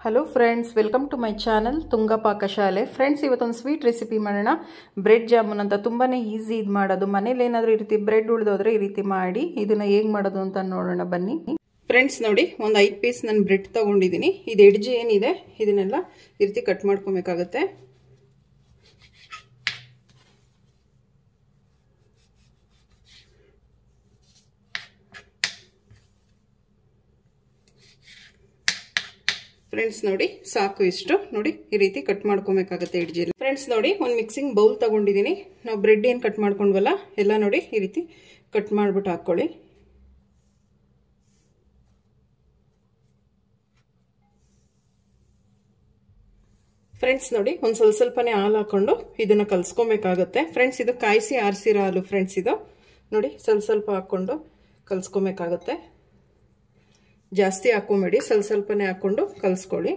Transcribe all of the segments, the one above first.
Hello friends, welcome to my channel Tunga Pakashale. Friends, ಇವತ್ತೊಂದು sweet recipe ಮಾಡೋಣ. Bread jamun ಅಂತ ತುಂಬಾ ಈಸಿ ಇದು ಮಾಡೋದು. ಮನೇಲಿ ಏನಾದರೂ ಈ ರೀತಿ ಬ್ರೆಡ್ ಉಳಿದೋದ್ರೆ ಈ ರೀತಿ ಮಾಡಿ ಇದನ್ನು ಹೇಗೆ ಮಾಡೋದು ಅಂತ ನೋಡೋಣ ಬನ್ನಿ. ಫ್ರೆಂಡ್ಸ್ ನೋಡಿ, ಒಂದು 5 ಪೀಸ್ ನಾನು ಬ್ರೆಡ್ ತೊಗೊಂಡಿದ್ದೀನಿ. ಇದು ಎಡ್ಜ್ ಏನಿದೆ ಇದನ್ನೆಲ್ಲ ಈ ರೀತಿ ಕಟ್ ಮಾಡ್ಕೊಬೇಕಾಗತ್ತೆ. ಫ್ರೆಂಡ್ಸ್ ನೋಡಿ, ಸಾಕು ಇಷ್ಟು ನೋಡಿ ಈ ರೀತಿ ಕಟ್ ಮಾಡ್ಕೊಬೇಕಾಗುತ್ತೆ ಎಡ್ಜಲ್ಲಿ. ಫ್ರೆಂಡ್ಸ್ ನೋಡಿ, ಒಂದು ಮಿಕ್ಸಿಂಗ್ ಬೌಲ್ ತಗೊಂಡಿದ್ದೀನಿ. ನಾವು ಬ್ರೆಡ್ ಏನು ಕಟ್ ಮಾಡ್ಕೊಂಡ್ವಲ್ಲ ಎಲ್ಲ ನೋಡಿ ಈ ರೀತಿ ಕಟ್ ಮಾಡ್ಬಿಟ್ಟು ಹಾಕ್ಕೊಳ್ಳಿ. ಫ್ರೆಂಡ್ಸ್ ನೋಡಿ, ಒಂದು ಸ್ವಲ್ಪನೇ ಹಾಲು ಹಾಕೊಂಡು ಇದನ್ನ ಕಲ್ಸ್ಕೊಬೇಕಾಗತ್ತೆ. ಫ್ರೆಂಡ್ಸ್, ಇದು ಕಾಯಿಸಿ ಆರಿಸಿರೋ ಹಾಲು. ಫ್ರೆಂಡ್ಸ್, ಇದು ನೋಡಿ ಸ್ವಲ್ಪ ಹಾಕೊಂಡು ಕಲ್ಸ್ಕೊಬೇಕಾಗತ್ತೆ. ಜಾಸ್ತಿ ಹಾಕೊಂಬೇಡಿ, ಸ್ವಲ್ಪನೇ ಹಾಕೊಂಡು ಕಲ್ಸ್ಕೊಳ್ಳಿ.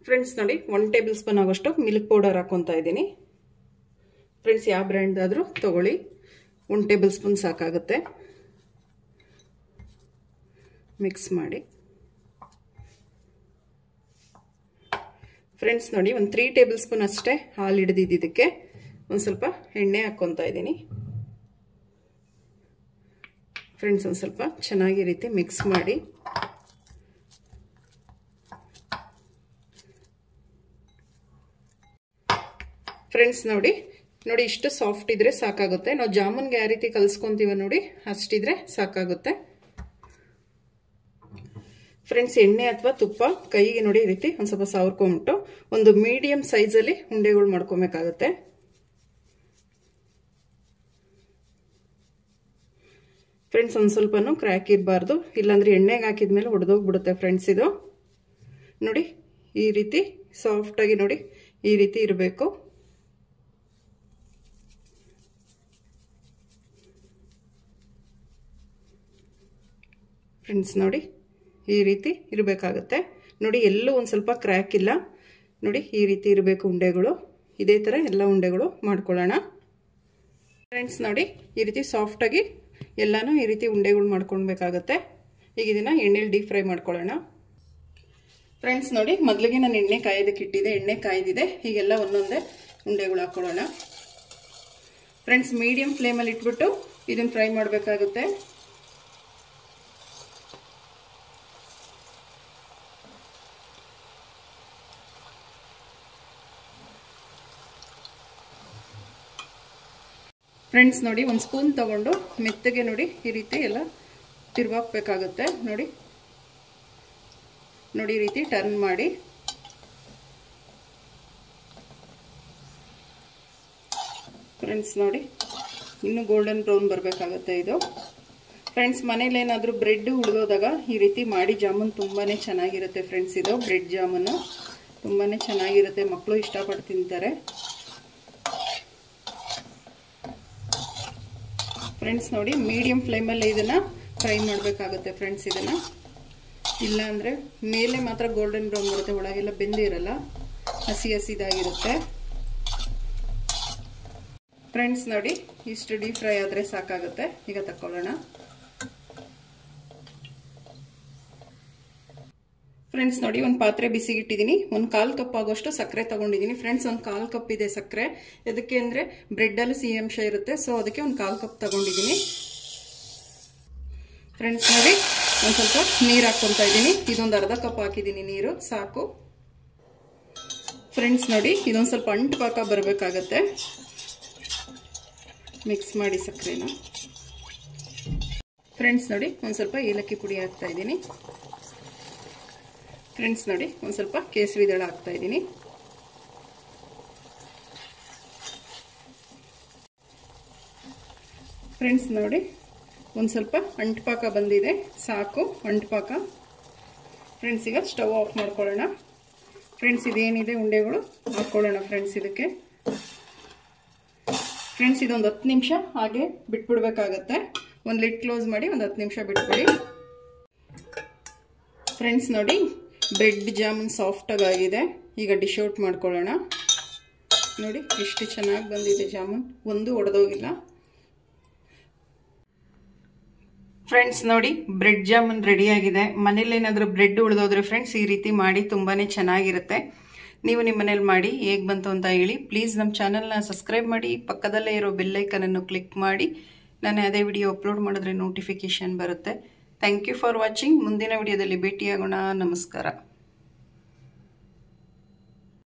ಫ್ರೆಂಡ್ಸ್ ನೋಡಿ, 1 ಟೇಬಲ್ ಸ್ಪೂನ್ ಆಗೋಷ್ಟು ಮಿಲ್ಕ್ ಪೌಡರ್ ಹಾಕೊತಾ ಇದ್ದೀನಿ. ಫ್ರೆಂಡ್ಸ್, ಯಾವ ಬ್ರ್ಯಾಂಡ್ ಆದರೂ ತಗೊಳ್ಳಿ, 1 ಟೇಬಲ್ ಸ್ಪೂನ್ ಸಾಕಾಗುತ್ತೆ. ಮಿಕ್ಸ್ ಮಾಡಿ. ಫ್ರೆಂಡ್ಸ್ ನೋಡಿ, ಒಂದು 3 ಟೇಬಲ್ ಸ್ಪೂನ್ ಅಷ್ಟೇ ಹಾಲು ಹಿಡಿದಿದ್ದಕ್ಕೆ ಒಂದು ಸ್ವಲ್ಪ ಎಣ್ಣೆ ಹಾಕ್ಕೊತಾ ಇದ್ದೀನಿ. ಫ್ರೆಂಡ್ಸ್, ಒಂದು ಸ್ವಲ್ಪ ಚೆನ್ನಾಗಿ ರೀತಿ ಮಿಕ್ಸ್ ಮಾಡಿ. ಫ್ರೆಂಡ್ಸ್ ನೋಡಿ ಇಷ್ಟು ಸಾಫ್ಟ್ ಇದ್ರೆ ಸಾಕಾಗುತ್ತೆ. ನಾವು ಜಾಮೂನ್ಗೆ ಯಾವ ರೀತಿ ಕಲ್ಸ್ಕೊಂತೀವ ನೋಡಿ ಅಷ್ಟಿದ್ರೆ ಸಾಕಾಗುತ್ತೆ. ಫ್ರೆಂಡ್ಸ್, ಎಣ್ಣೆ ಅಥವಾ ತುಪ್ಪ ಕೈಗೆ ನೋಡಿ ಈ ರೀತಿ ಒಂದು ಸ್ವಲ್ಪ ಸವರ್ಕೊಂಬಿಟ್ಟು ಒಂದು ಮೀಡಿಯಂ ಸೈಜಲ್ಲಿ ಉಂಡೆಗಳು ಮಾಡ್ಕೊಬೇಕಾಗುತ್ತೆ. ಫ್ರೆಂಡ್ಸ್, ಒಂದು ಸ್ವಲ್ಪನೂ ಕ್ರ್ಯಾಕ್ ಇರಬಾರ್ದು, ಇಲ್ಲಾಂದ್ರೆ ಎಣ್ಣೆಗೆ ಹಾಕಿದ್ಮೇಲೆ ಒಡೆದೋಗ್ಬಿಡುತ್ತೆ. ಫ್ರೆಂಡ್ಸ್, ಇದು ನೋಡಿ ಈ ರೀತಿ ಸಾಫ್ಟಾಗಿ ನೋಡಿ ಈ ರೀತಿ ಇರಬೇಕು. ಫ್ರೆಂಡ್ಸ್ ನೋಡಿ ಈ ರೀತಿ ಇರಬೇಕಾಗುತ್ತೆ. ನೋಡಿ ಎಲ್ಲೂ ಒಂದು ಸ್ವಲ್ಪ ಕ್ರ್ಯಾಕ್ ಇಲ್ಲ. ನೋಡಿ ಈ ರೀತಿ ಇರಬೇಕು ಉಂಡೆಗಳು. ಇದೇ ಥರ ಎಲ್ಲ ಉಂಡೆಗಳು ಮಾಡ್ಕೊಳ್ಳೋಣ. ಫ್ರೆಂಡ್ಸ್ ನೋಡಿ, ಈ ರೀತಿ ಸಾಫ್ಟಾಗಿ ಎಲ್ಲಾನು ಈ ರೀತಿ ಉಂಡೆಗಳು ಮಾಡ್ಕೊಳ್ಬೇಕಾಗತ್ತೆ. ಈಗ ಇದನ್ನ ಎಣ್ಣೆಲಿ ಡೀಪ್ ಫ್ರೈ ಮಾಡ್ಕೊಳ್ಳೋಣ. ಫ್ರೆಂಡ್ಸ್ ನೋಡಿ, ಮೊದಲಿಗೆ ನಾನು ಎಣ್ಣೆ ಕಾಯೋದಕ್ಕೆ ಇಟ್ಟಿದ್ದೆ. ಎಣ್ಣೆ ಕಾಯ್ದಿದೆ. ಹೀಗೆಲ್ಲ ಒಂದೊಂದೇ ಉಂಡೆಗಳು ಹಾಕೊಳ್ಳೋಣ. ಫ್ರೆಂಡ್ಸ್, ಮೀಡಿಯಂ ಫ್ಲೇಮಲ್ಲಿ ಇಟ್ಬಿಟ್ಟು ಇದನ್ನ ಫ್ರೈ ಮಾಡಬೇಕಾಗುತ್ತೆ. ಫ್ರೆಂಡ್ಸ್ ನೋಡಿ, ಒಂದು ಸ್ಪೂನ್ ತಗೊಂಡು ಮೆತ್ತಗೆ ನೋಡಿ ಈ ರೀತಿ ಎಲ್ಲ ತಿರುವಾಕ್ಬೇಕಾಗುತ್ತೆ. ನೋಡಿ ಈ ರೀತಿ ಟರ್ನ್ ಮಾಡಿ. ಫ್ರೆಂಡ್ಸ್ ನೋಡಿ, ಇನ್ನೂ ಗೋಲ್ಡನ್ ಬ್ರೌನ್ ಬರಬೇಕಾಗುತ್ತೆ ಇದು. ಫ್ರೆಂಡ್ಸ್, ಮನೇಲಿ ಏನಾದರೂ ಬ್ರೆಡ್ ಉಳಿದೋದಾಗ ಈ ರೀತಿ ಮಾಡಿ ಜಾಮೂನ್ ತುಂಬಾ ಚೆನ್ನಾಗಿರುತ್ತೆ. ಫ್ರೆಂಡ್ಸ್, ಇದು ಬ್ರೆಡ್ ಜಾಮೂನು ತುಂಬಾ ಚೆನ್ನಾಗಿರುತ್ತೆ. ಮಕ್ಕಳು ಇಷ್ಟಪಟ್ಟು ತಿಂತಾರೆ. ಫ್ರೆಂಡ್ಸ್ ನೋಡಿ, ಮೀಡಿಯಂ ಫ್ಲೇಮಲ್ಲಿ ಇದನ್ನು ಫ್ರೈ ಮಾಡಬೇಕಾಗುತ್ತೆ. ಫ್ರೆಂಡ್ಸ್, ಇದನ್ನು ಇಲ್ಲ ಅಂದರೆ ಮೇಲೆ ಮಾತ್ರ ಗೋಲ್ಡನ್ ಬ್ರೌನ್ ಬರುತ್ತೆ, ಒಳಗೆಲ್ಲ ಬೆಂದಿರಲ್ಲ, ಹಸಿದಾಗಿರುತ್ತೆ. ಫ್ರೆಂಡ್ಸ್ ನೋಡಿ, ಇಷ್ಟು ಡೀಪ್ ಫ್ರೈ ಆದರೆ ಸಾಕಾಗುತ್ತೆ. ಈಗ ತಕ್ಕೊಳ್ಳೋಣ. ಫ್ರೆಂಡ್ಸ್ ನೋಡಿ, ಒಂದು ಪಾತ್ರೆ ಬಿಸಿಗಿಟ್ಟಿದ್ದೀನಿ. ಒಂದು 1/4 ಕಪ್ ಆಗೋಷ್ಟು ಸಕ್ಕರೆ ತಗೊಂಡಿದ್ದೀನಿ. ಫ್ರೆಂಡ್ಸ್, ಒಂದು 1/4 ಕಪ್ ಇದೆ ಸಕ್ಕರೆ. ಎದಕ್ಕೆ ಅಂದರೆ ಬ್ರೆಡ್ಡಲ್ಲಿ ಸಿಹಿ ಅಂಶ ಇರುತ್ತೆ, ಸೊ ಅದಕ್ಕೆ ಒಂದು 1/4 ಕಪ್ ತಗೊಂಡಿದ್ದೀನಿ. ಫ್ರೆಂಡ್ಸ್ ನೋಡಿ, ಒಂದು ಸ್ವಲ್ಪ ನೀರು ಹಾಕ್ಕೊತಾ ಇದ್ದೀನಿ. ಇದೊಂದು ಅರ್ಧ ಕಪ್ ಹಾಕಿದ್ದೀನಿ ನೀರು, ಸಾಕು. ಫ್ರೆಂಡ್ಸ್ ನೋಡಿ, ಇದೊಂದು ಸ್ವಲ್ಪ ಅಂಟು ಪಾಕ ಬರಬೇಕಾಗತ್ತೆ. ಮಿಕ್ಸ್ ಮಾಡಿ ಸಕ್ಕರೆನ. ಫ್ರೆಂಡ್ಸ್ ನೋಡಿ, ಒಂದು ಸ್ವಲ್ಪ ಏಲಕ್ಕಿ ಪುಡಿ ಹಾಕ್ತಾ ಇದ್ದೀನಿ. ಫ್ರೆಂಡ್ಸ್ ನೋಡಿ, ಒಂದು ಸ್ವಲ್ಪ ಕೇಸರಿ ದಳ ಹಾಕ್ತಾ ಇದ್ದೀನಿ. ಫ್ರೆಂಡ್ಸ್ ನೋಡಿ, ಒಂದು ಸ್ವಲ್ಪ ಅಂಟುಪಾಕ ಬಂದಿದೆ, ಸಾಕು ಅಂಟುಪಾಕ. ಫ್ರೆಂಡ್ಸ್, ಈಗ ಸ್ಟವ್ ಆಫ್ ಮಾಡ್ಕೊಳ್ಳೋಣ. ಫ್ರೆಂಡ್ಸ್, ಇದೇನಿದೆ ಉಂಡೆಗಳು ಹಾಕ್ಕೊಳ್ಳೋಣ. ಫ್ರೆಂಡ್ಸ್, ಇದಕ್ಕೆ ಫ್ರೆಂಡ್ಸ್ ಇದೊಂದು 10 ನಿಮಿಷ ಹಾಗೆ ಬಿಟ್ಬಿಡ್ಬೇಕಾಗತ್ತೆ. ಒಂದು ಲಿಡ್ ಕ್ಲೋಸ್ ಮಾಡಿ ಒಂದು 10 ನಿಮಿಷ ಬಿಟ್ಬಿಡಿ. ಫ್ರೆಂಡ್ಸ್ ನೋಡಿ, ಬ್ರೆಡ್ ಜಾಮೂನ್ ಸಾಫ್ಟಾಗಿ ಆಗಿದೆ. ಈಗ ಡಿಶ್ ಔಟ್ ಮಾಡ್ಕೊಳ್ಳೋಣ. ನೋಡಿ ಎಷ್ಟು ಚೆನ್ನಾಗಿ ಬಂದಿದೆ ಜಾಮೂನ್, ಒಂದು ಒಡೆದೋಗಿಲ್ಲ. ಫ್ರೆಂಡ್ಸ್ ನೋಡಿ, ಬ್ರೆಡ್ ಜಾಮೂನ್ ರೆಡಿ ಆಗಿದೆ. ಮನೇಲಿ ಏನಾದರೂ ಬ್ರೆಡ್ ಉಳಿದೋದ್ರೆ ಫ್ರೆಂಡ್ಸ್ ಈ ರೀತಿ ಮಾಡಿ ತುಂಬಾನೇ ಚೆನ್ನಾಗಿರುತ್ತೆ. ನೀವು ನಿಮ್ಮ ಮನೇಲಿ ಮಾಡಿ ಹೇಗೆ ಬಂತು ಅಂತ ಹೇಳಿ. ಪ್ಲೀಸ್ ನಮ್ಮ ಚಾನಲ್ನ ಸಬ್ಸ್ಕ್ರೈಬ್ ಮಾಡಿ, ಪಕ್ಕದಲ್ಲೇ ಇರೋ ಬೆಲ್ ಐಕನ್ ಅನ್ನು ಕ್ಲಿಕ್ ಮಾಡಿ. ನಾನು ಅದೇ ವಿಡಿಯೋ ಅಪ್ಲೋಡ್ ಮಾಡಿದ್ರೆ ನೋಟಿಫಿಕೇಶನ್ ಬರುತ್ತೆ. Thank you for watching. ಮುಂದಿನ ವಿಡಿಯೋದಲ್ಲಿ ಭೇಟಿಯಾಗೋಣ. ನಮಸ್ಕಾರ.